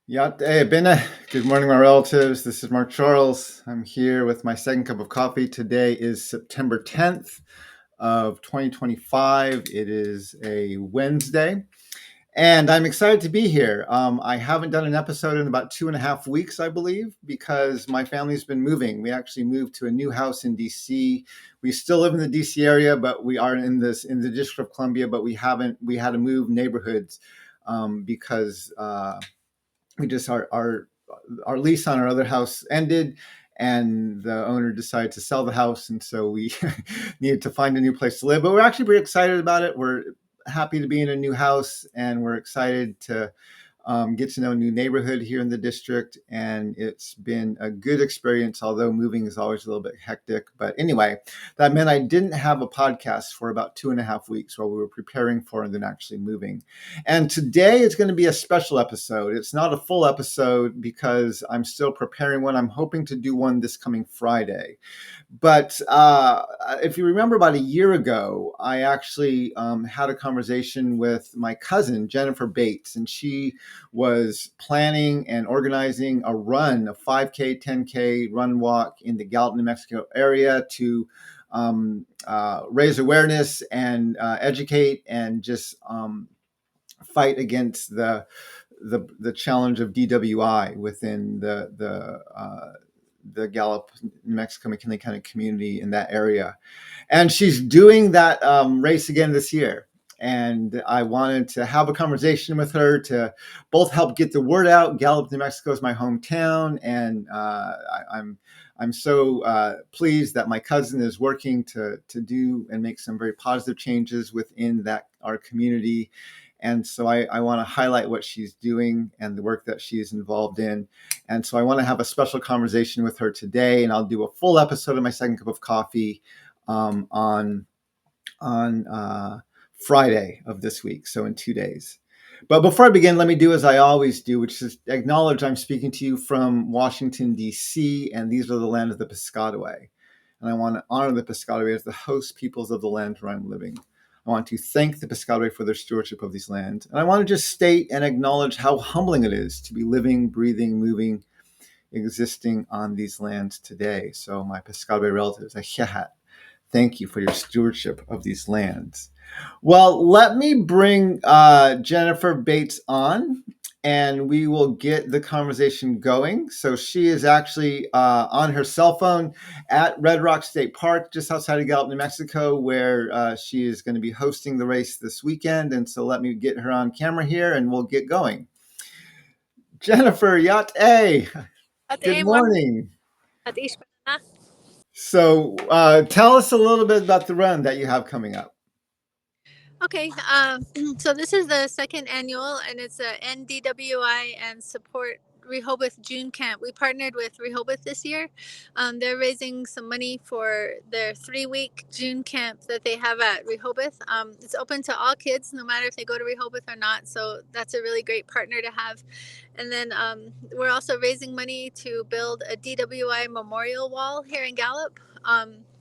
Yá'át'ééh. Good morning, my relatives. This is Mark Charles. I'm here with my second cup of coffee. Today is September 10th of 2025. It is a Wednesday, and I'm excited to be here. I haven't done an episode in about 2.5 weeks, I believe, because my family's been moving. We actually moved to a new house in DC. We still live in the DC area, but we are in the District of Columbia. But we had to move neighborhoods because we just our lease on our other house ended, and the owner decided to sell the house, and so we needed to find a new place to live. But we're actually pretty excited about it. We're happy to be in a new house, and we're excited to get to know a new neighborhood here in the district. And it's been a good experience, although moving is always a little bit hectic. But anyway, that meant I didn't have a podcast for about 2.5 weeks while we were preparing for and then actually moving. And today is going to be a special episode. It's not a full episode because I'm still preparing one. I'm hoping to do one this coming Friday. But if you remember, about a year ago, I actually had a conversation with my cousin, Jennifer Bates, and she was planning and organizing a run, a 5K, 10K run walk in the Gallup, New Mexico area to raise awareness and educate and just fight against the challenge of DWI within the Gallup, New Mexico, McKinley County community in that area. And she's doing that race again this year. And I wanted to have a conversation with her to both help get the word out. Gallup, New Mexico is my hometown, and I'm so pleased that my cousin is working to do and make some very positive changes within our community. And so I want to highlight what she's doing and the work that she is involved in. And so I want to have a special conversation with her today, and I'll do a full episode of my second cup of coffee on Friday of this week, so in 2 days. But before I begin, let me do as I always do, which is acknowledge I'm speaking to you from Washington, D.C., and these are the land of the Piscataway. And I want to honor the Piscataway as the host peoples of the land where I'm living. I want to thank the Piscataway for their stewardship of these lands. And I want to just state and acknowledge how humbling it is to be living, breathing, moving, existing on these lands today. So my Piscataway relatives, Yá'át'ééh, thank you for your stewardship of these lands. Well, let me bring Jennifer Bates on, and we will get the conversation going. So she is actually on her cell phone at Red Rock State Park, just outside of Gallup, New Mexico, where she is going to be hosting the race this weekend. And so let me get her on camera here, and we'll get going. Jennifer, Yá'át'ééh. Good morning. So tell us a little bit about the run that you have coming up. Okay, so this is the second annual, and it's a End DWI and support Rehoboth June Camp. We partnered with Rehoboth this year. They're raising some money for their 3-week June camp that they have at Rehoboth. It's open to all kids, no matter if they go to Rehoboth or not. So that's a really great partner to have. And then we're also raising money to build a DWI Memorial Wall here in Gallup.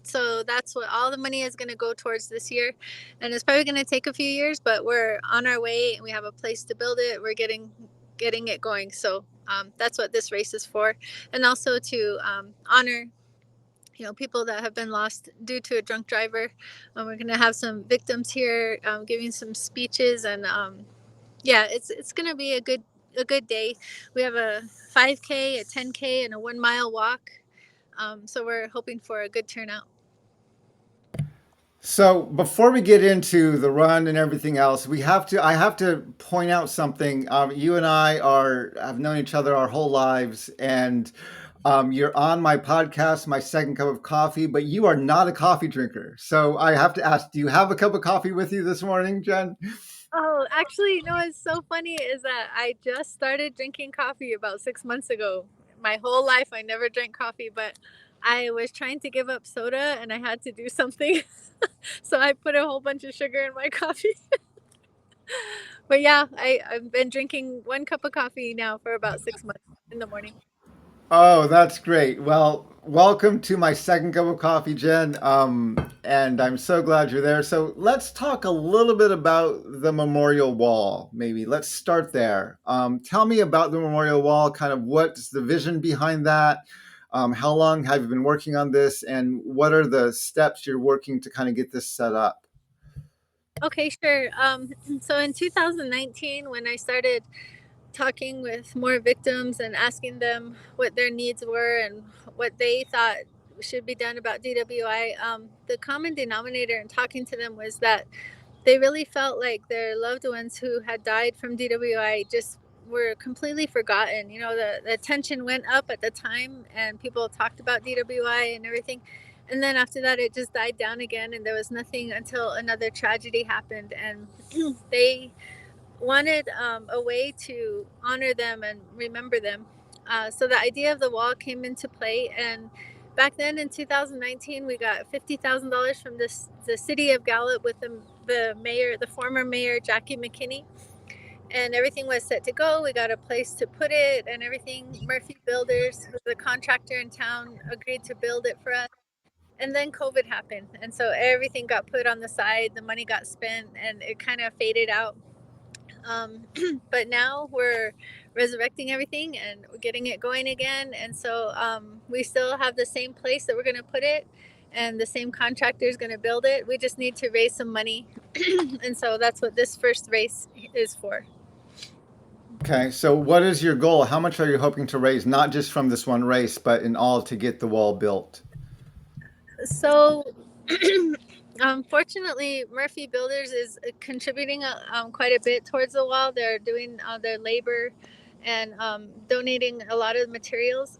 So that's what all the money is going to go towards this year. And it's probably going to take a few years, but we're on our way and we have a place to build it. We're getting it going. So that's what this race is for. And also to honor people that have been lost due to a drunk driver. We're going to have some victims here giving some speeches, and it's going to be a good day. We have a 5K, a 10K, and a 1-mile walk. So we're hoping for a good turnout. So before we get into the run and everything else, I have to point out something. You and I have known each other our whole lives, and you're on my podcast, My Second Cup of Coffee, but you are not a coffee drinker. So I have to ask, do you have a cup of coffee with you this morning, Jen? Oh, actually, no, it's so funny is that I just started drinking coffee about 6 months ago. My whole life, I never drank coffee, but I was trying to give up soda and I had to do something. So I put a whole bunch of sugar in my coffee. But yeah, I've been drinking 1 cup of coffee now for about 6 months in the morning. Oh, that's great. Well, welcome to my second cup of coffee, Jen. And I'm so glad you're there. So let's talk a little bit about the memorial wall. Maybe let's start there. Tell me about the memorial wall. Kind of what's the vision behind that? How long have you been working on this, and what are the steps you're working to kind of get this set up? Okay, sure. So in 2019, when I started talking with more victims and asking them what their needs were and what they thought should be done about DWI, the common denominator in talking to them was that they really felt like their loved ones who had died from DWI just were completely forgotten. You know, the attention went up at the time and people talked about DWI and everything. And then after that, it just died down again, and there was nothing until another tragedy happened. And they wanted a way to honor them and remember them. So the idea of the wall came into play. And back then in 2019, we got $50,000 from the city of Gallup with the mayor, the former mayor, Jackie McKinney. And everything was set to go. We got a place to put it and everything. Murphy Builders, who's the contractor in town, agreed to build it for us. And then COVID happened. And so everything got put on the side. The money got spent and it kind of faded out. um, but now we're resurrecting everything and we're getting it going again. And so we still have the same place that we're going to put it, and the same contractor is going to build it. We just need to raise some money. And so that's what this first race is for. Okay, so what is your goal? How much are you hoping to raise, not just from this one race, but in all to get the wall built? So fortunately, Murphy Builders is contributing quite a bit towards the wall. They're doing their labor and donating a lot of materials,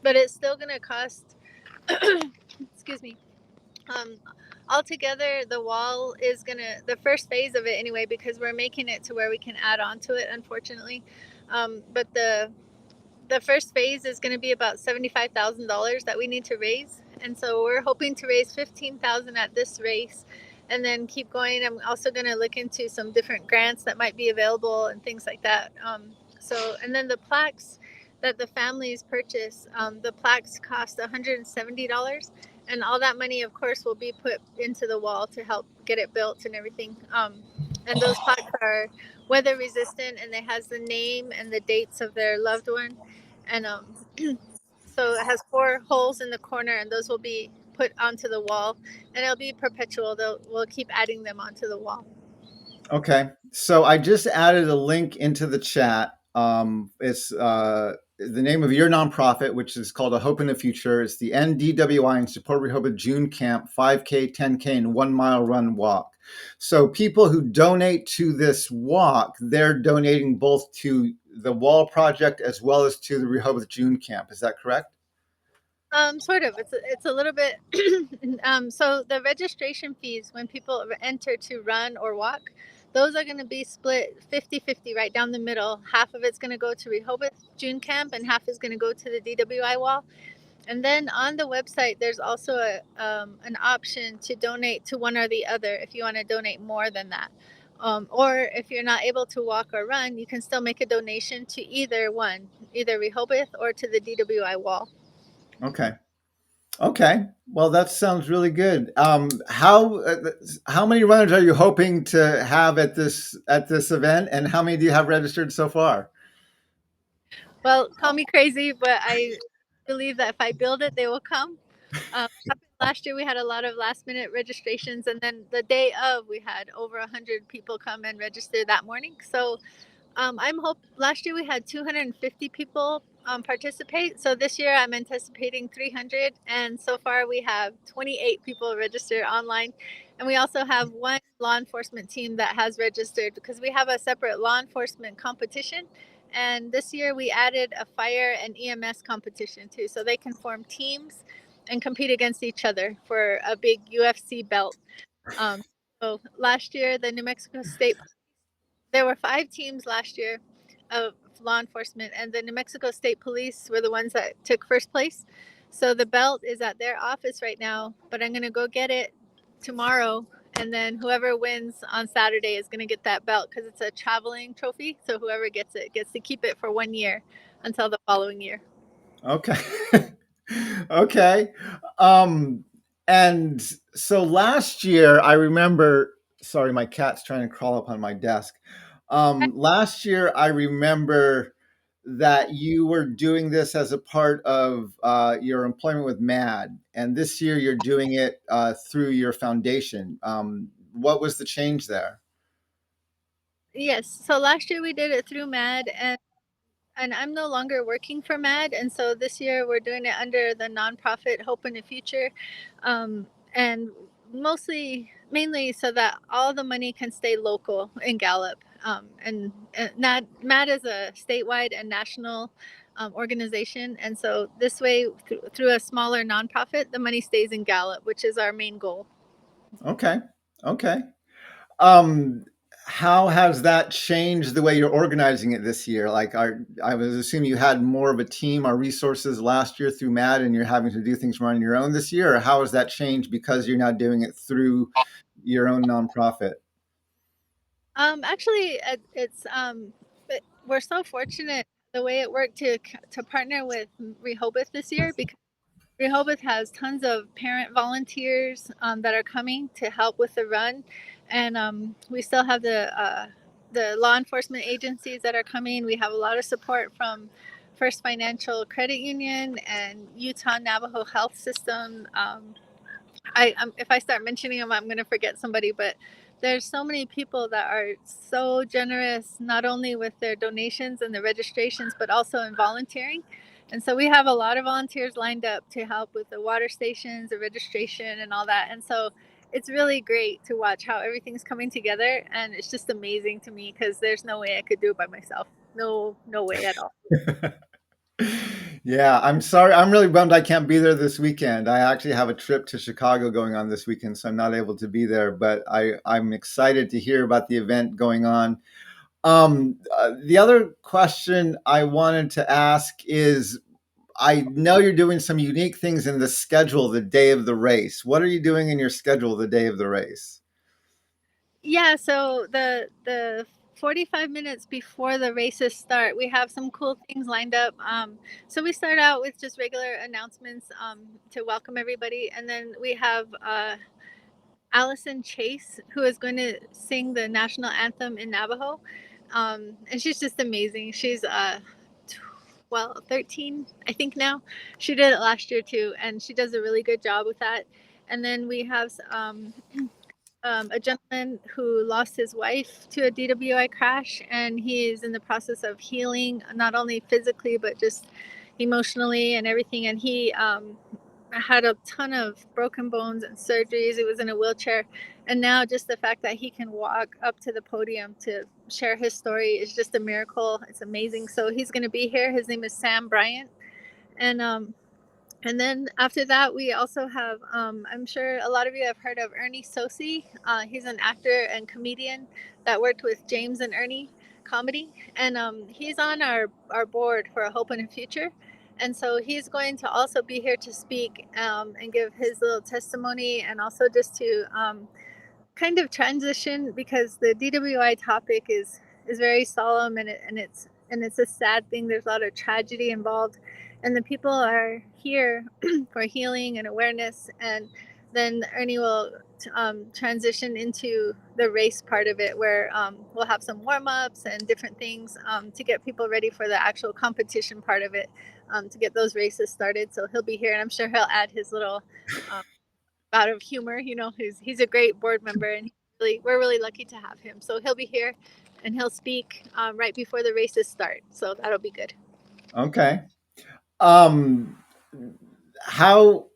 but it's still going to cost, excuse me. Um, Altogether, the wall is gonna, the first phase of it anyway, because we're making it to where we can add on to it, unfortunately. But the first phase is going to be about $75,000 that we need to raise, and so we're hoping to raise 15,000 at this race, and then keep going. I'm also going to look into some different grants that might be available and things like that. And then the plaques that the families purchase, the plaques cost $170, and all that money, of course, will be put into the wall to help get it built and everything. And those plaques are weather resistant, and it has the name and the dates of their loved one. And so it has 4 holes in the corner, and those will be put onto the wall, and it'll be perpetual. We'll keep adding them onto the wall. Okay, so I just added a link into the chat. It's the name of your nonprofit, which is called A Hope in the Future. It's the End DWI and Support Rehoboth June Camp 5K, 10K, and 1 mile run walk. So people who donate to this walk, they're donating both to the wall project as well as to the Rehoboth June Camp. Is that correct? Sort of. It's a little bit. So the registration fees when people enter to run or walk, those are going to be split 50-50 right down the middle. Half of it's going to go to Rehoboth June Camp, and half is going to go to the DWI wall. And then on the website, there's also an option to donate to one or the other if you want to donate more than that. Or if you're not able to walk or run, you can still make a donation to either one, either Rehoboth or to the DWI wall. Okay. Okay. Well, that sounds really good. How many runners are you hoping to have at this event, and how many do you have registered so far? Well, call me crazy, but I believe that if I build it, they will come. Last year we had a lot of last minute registrations, and then the day of we had over 100 people come and register that morning. So last year we had 250 people participate. So this year I'm anticipating 300, and so far we have 28 people register online, and we also have one law enforcement team that has registered because we have a separate law enforcement competition. And this year we added a fire and EMS competition too, so they can form teams and compete against each other for a big UFC belt. Um, so last year, the New Mexico State, there were 5 teams last year of law enforcement, and the New Mexico State Police were the ones that took first place. So the belt is at their office right now, but I'm going to go get it tomorrow. And then whoever wins on Saturday is going to get that belt because it's a traveling trophy. So whoever gets it gets to keep it for 1 year until the following year. Okay. Okay. Um, and so last year, I remember, sorry, my cat's trying to crawl up on my desk. Last year, I remember that you were doing this as a part of your employment with MAD, and this year you're doing it through your foundation. What was the change there? Yes. So last year we did it through MAD, and I'm no longer working for MAD, and so this year we're doing it under the nonprofit Hope in the Future, and mainly so that all the money can stay local in Gallup. And MAD is a statewide and national organization, and so this way, through a smaller nonprofit, the money stays in Gallup, which is our main goal. Okay. Okay. Um, how has that changed the way you're organizing it this year? Like, I was assuming you had more of a team or resources last year through MAD, and you're having to do things more on your own this year, or how has that changed because you're now doing it through your own nonprofit? Actually, we're so fortunate the way it worked to partner with Rehoboth this year, because Rehoboth has tons of parent volunteers that are coming to help with the run, and we still have the law enforcement agencies that are coming. We have a lot of support from First Financial Credit Union and Utah Navajo Health System. If I start mentioning them, I'm going to forget somebody, but there's so many people that are so generous, not only with their donations and the registrations, but also in volunteering. And so we have a lot of volunteers lined up to help with the water stations, the registration, and all that. And so it's really great to watch how everything's coming together, and it's just amazing to me because there's no way I could do it by myself. No, no way at all. Yeah, I'm sorry. I'm really bummed I can't be there this weekend. I actually have a trip to Chicago going on this weekend, so I'm not able to be there. But I'm excited to hear about the event going on. The other question I wanted to ask is, I know you're doing some unique things in the schedule the day of the race. What are you doing in your schedule the day of the race? Yeah, so the 45 minutes before the races start, we have some cool things lined up. So we start out with just regular announcements to welcome everybody, and then we have Allison Chase, who is going to sing the national anthem in Navajo, and she's just amazing. She's 13, I think now. She did it last year too, and she does a really good job with that. And then we have a gentleman who lost his wife to a DWI crash, and he is in the process of healing, not only physically but just emotionally and everything. And he had a ton of broken bones and surgeries. He was in a wheelchair, and now just the fact that he can walk up to the podium to share his story is just a miracle. It's amazing. So he's going to be here. His name is Sam Bryant, and then after that, we also have, I'm sure a lot of you have heard of Ernie Sosi. He's an actor and comedian that worked with James and Ernie comedy. And he's on our board for A Hope in the Future. And so he's going to also be here to speak and give his little testimony, and also just to kind of transition, because the DWI topic is very solemn, and it's a sad thing. There's a lot of tragedy involved, and the people are here for healing and awareness. And then Ernie will transition into the race part of it, where we'll have some warm-ups and different things to get people ready for the actual competition part of it, to get those races started. So he'll be here, and I'm sure he'll add his little um, out of humor. He's a great board member, and we're really lucky to have him. So he'll be here, and he'll speak right before the races start. So that'll be good. Okay. Um, how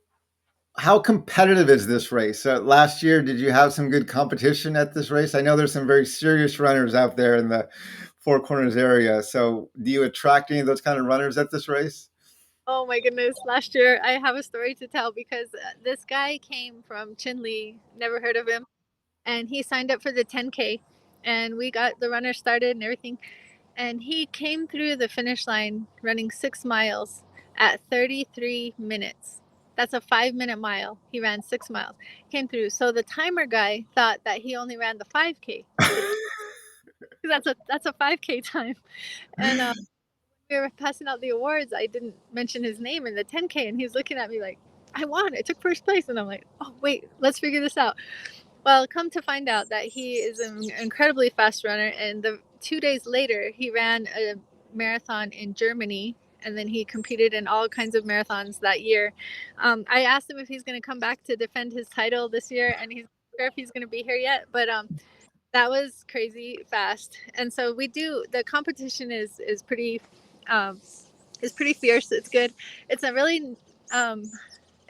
how competitive is this race? Last year, did you have some good competition at this race? I know there's some very serious runners out there in the Four Corners area. So, do you attract any of those kind of runners at this race? Oh my goodness! Last year, I have a story to tell, because this guy came from Chinle, never heard of him, and he signed up for the 10K, and we got the runner started and everything. And he came through the finish line running 6 miles at 33 minutes. That's a 5 minute mile. He ran 6 miles, came through. So the timer guy thought that he only ran the 5K, because that's a 5K time. And we we were passing out the awards, I didn't mention his name in the 10K, and he's looking at me like, I won. I took first place. And I'm like, oh, wait, let's figure this out. Well, come to find out that he is an incredibly fast runner. And 2 days later, he ran a marathon in Germany. And then he competed in all kinds of marathons that year. I asked him if he's going to come back to defend his title this year, and he's not sure if he's going to be here yet. But that was crazy fast. And so the competition is pretty fierce. It's good. It's a really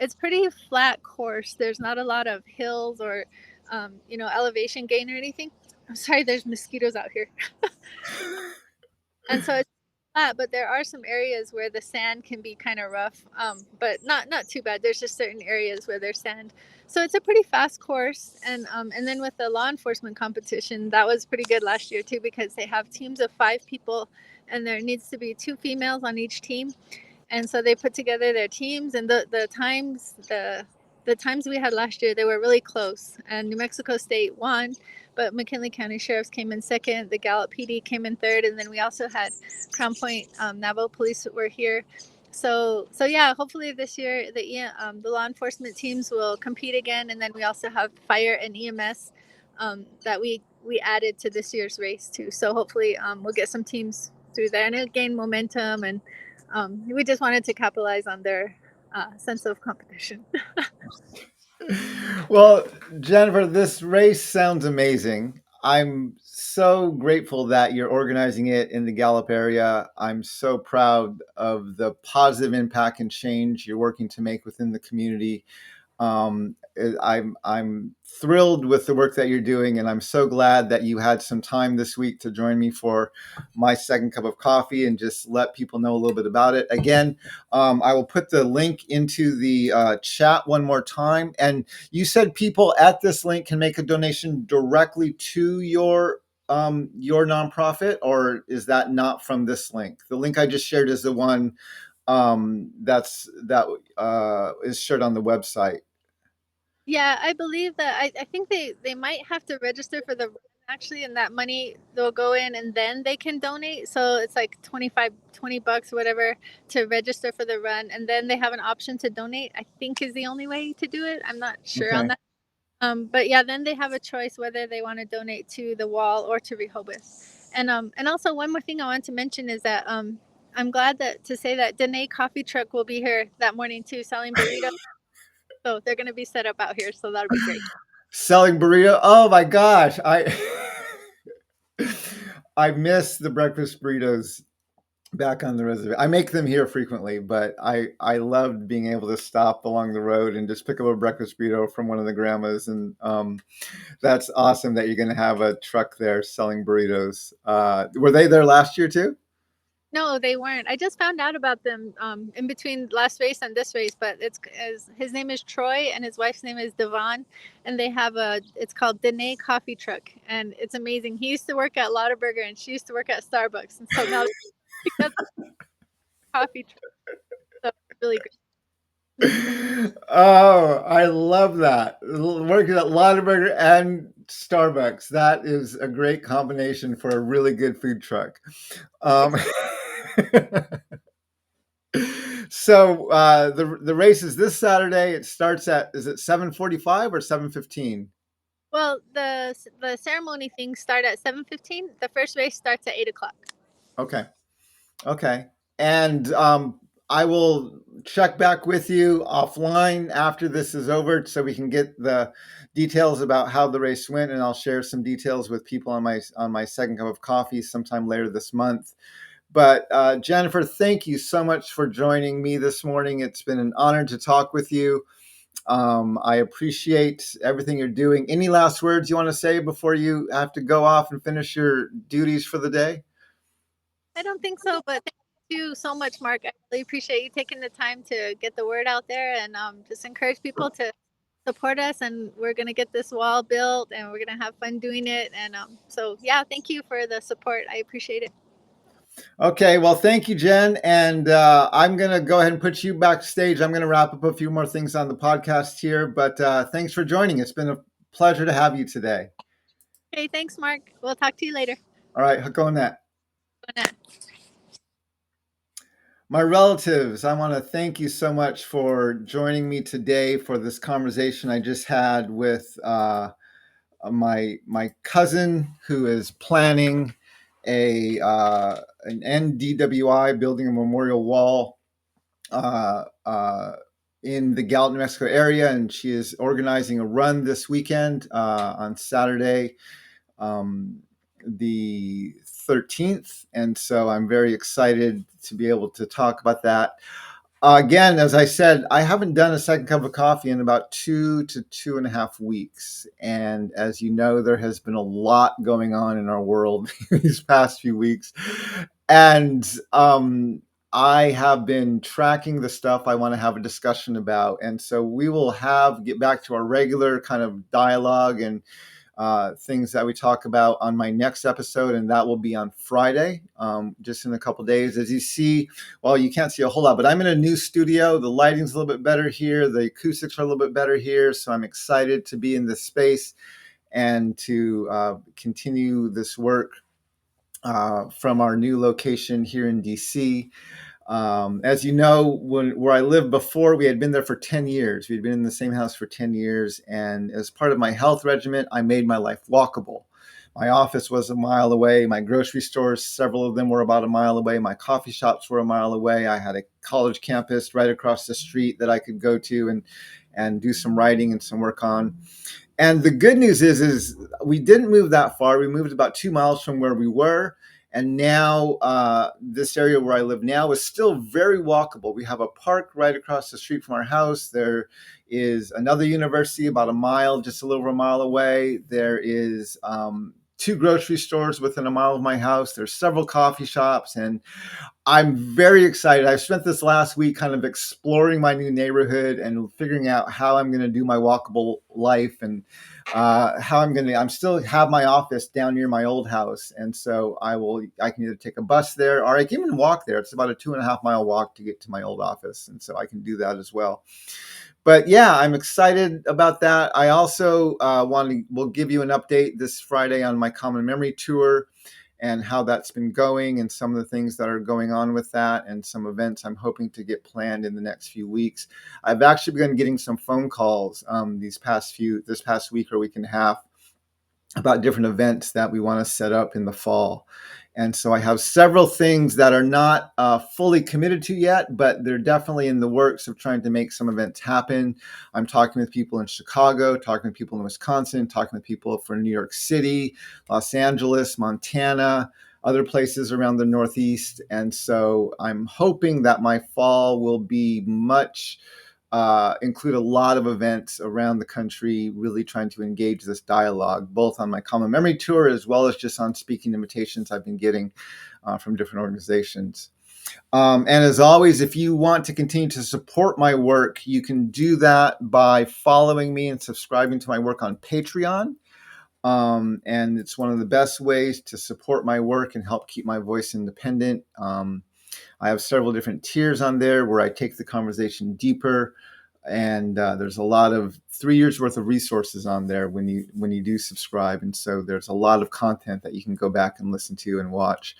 it's pretty flat course. There's not a lot of hills or elevation gain or anything. I'm sorry, there's mosquitoes out here. And so it's flat, but there are some areas where the sand can be kind of rough, but not too bad. There's just certain areas where there's sand. So it's a pretty fast course. And then with the law enforcement competition, that was pretty good last year too, because they have teams of 5 people, and there needs to be 2 females on each team. And so they put together their teams, and the times we had last year, they were really close. And New Mexico State won, but McKinley County Sheriffs came in second. The Gallup PD came in third, and then we also had Crown Point Navajo Police were here. So yeah, hopefully this year the law enforcement teams will compete again, and then we also have fire and EMS that we added to this year's race too. So hopefully we'll get some teams through there, and it'll gain momentum. And we just wanted to capitalize on their sense of competition. Well, Jennifer, this race sounds amazing. I'm so grateful that you're organizing it in the Gallup area. I'm so proud of the positive impact and change you're working to make within the community. I'm thrilled with the work that you're doing, and I'm so glad that you had some time this week to join me for my second cup of coffee and just let people know a little bit about it. Again, I will put the link into the chat one more time. And you said people at this link can make a donation directly to your nonprofit, or is that not from this link? The link I just shared is the one that is shared on the website. Yeah, I believe that I think they might have to register for the run, actually, and that money they'll go in and then they can donate. So it's like $20 or whatever to register for the run, and then they have an option to donate. I think is the only way to do it. I'm not sure on Okay. that. But yeah, then they have a choice whether they want to donate to the wall or to Rehoboth. And also one more thing I want to mention is that I'm glad to say that Danae Coffee Truck will be here that morning too, selling burritos. So they're going to be set up out here. So that'll be great. Selling burrito. Oh my gosh. I miss the breakfast burritos back on the reservation. I make them here frequently, but I loved being able to stop along the road and just pick up a breakfast burrito from one of the grandmas. And that's awesome that you're going to have a truck there selling burritos. Were they there last year too? No, they weren't. I just found out about them in between last race and this race. But his name is Troy and his wife's name is Devon, and they have it's called Danae Coffee Truck, and it's amazing. He used to work at Lottaburger and she used to work at Starbucks, and so now that's coffee truck. So it's really great. Oh, I love that. Working at Lottaburger and Starbucks. That is a great combination for a really good food truck. So the race is this Saturday. It starts is it 7:45 or 7:15? Well, the ceremony things start at 7:15. The first race starts at 8 o'clock. Okay. And I will check back with you offline after this is over so we can get the details about how the race went, and I'll share some details with people on my second cup of coffee sometime later this month. But Jennifer, thank you so much for joining me this morning. It's been an honor to talk with you. I appreciate everything you're doing. Any last words you want to say before you have to go off and finish your duties for the day? I don't think so, but thank you so much, Mark. I really appreciate you taking the time to get the word out there, and just encourage people to support us. And we're going to get this wall built, and we're going to have fun doing it. And so, yeah, thank you for the support. I appreciate it. Okay, well, thank you, Jen. And I'm going to go ahead and put you backstage. I'm going to wrap up a few more things on the podcast here, but thanks for joining. It's been a pleasure to have you today. Okay, thanks, Mark. We'll talk to you later. All right, hook on that. My relatives, I want to thank you so much for joining me today for this conversation I just had with my cousin who is planning an End DWI, building a memorial wall uh, uh, in the Gallup, New Mexico area, and she is organizing a run this weekend on Saturday, um, the 13th. And so I'm very excited to be able to talk about that. Again, as I said, I haven't done a second cup of coffee in about 2 to 2.5 weeks. And as you know, there has been a lot going on in our world these past few weeks. And I have been tracking the stuff I want to have a discussion about. And so we will get back to our regular kind of dialogue and things that we talk about on my next episode, and that will be on Friday, just in a couple days. As you see, well, you can't see a whole lot, but I'm in a new studio. The lighting's a little bit better here. The acoustics are a little bit better here. So I'm excited to be in this space and to continue this work from our new location here in DC. As you know, where I lived before, we had been there for 10 years. We'd been in the same house for 10 years. And as part of my health regimen, I made my life walkable. My office was a mile away. My grocery stores, several of them were about a mile away. My coffee shops were a mile away. I had a college campus right across the street that I could go to and do some writing and some work on. And the good news is we didn't move that far. We moved about 2 miles from where we were. And now this area where I live now is still very walkable. We have a park right across the street from our house. There is another university about a mile, just a little over a mile away. There is 2 grocery stores within a mile of my house. There's several coffee shops, and I'm very excited. I've spent this last week kind of exploring my new neighborhood and figuring out how I'm going to do my walkable life, and how I'm still have my office down near my old house. And so I can either take a bus there or I can even walk there. It's about a 2.5 mile walk to get to my old office. And so I can do that as well. But yeah, I'm excited about that. I also will give you an update this Friday on my Common Memory tour and how that's been going and some of the things that are going on with that and some events I'm hoping to get planned in the next few weeks. I've actually begun getting some phone calls this past week or week and a half about different events that we want to set up in the fall. And so I have several things that are not fully committed to yet, but they're definitely in the works of trying to make some events happen. I'm talking with people in Chicago, talking with people in Wisconsin, talking with people from New York City, Los Angeles, Montana, other places around the Northeast. And so I'm hoping that my fall will be include a lot of events around the country, really trying to engage this dialogue, both on my Common Memory tour as well as just on speaking invitations I've been getting from different organizations. And as always, if you want to continue to support my work, you can do that by following me and subscribing to my work on Patreon. And it's one of the best ways to support my work and help keep my voice independent. I have several different tiers on there where I take the conversation deeper, and there's a lot of 3 years worth of resources on there when you do subscribe, and so there's a lot of content that you can go back and listen to and watch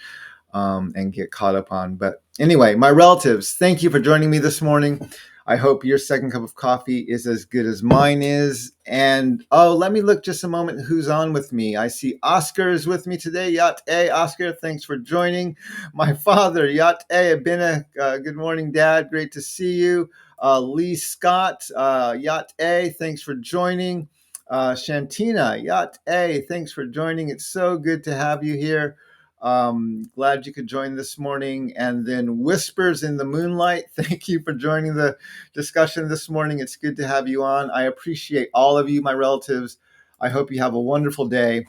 and get caught up on. But anyway, my relatives, thank you for joining me this morning. I hope your second cup of coffee is as good as mine is. And let me look just a moment who's on with me. I see Oscar is with me today. Yá'át'ééh, Oscar, thanks for joining. My father, Yá'át'ééh, good morning, Dad. Great to see you. Lee Scott, Yá'át'ééh, thanks for joining. Shantina, Yá'át'ééh, thanks for joining. It's so good to have you here. Glad you could join this morning. And then Whispers in the Moonlight, thank you for joining the discussion this morning. It's good to have you on. I appreciate all of you, my relatives. I hope you have a wonderful day.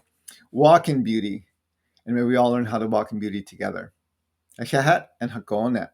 Walk in beauty, and may we all learn how to walk in beauty together. Yá'át'ééh and Hako'onet.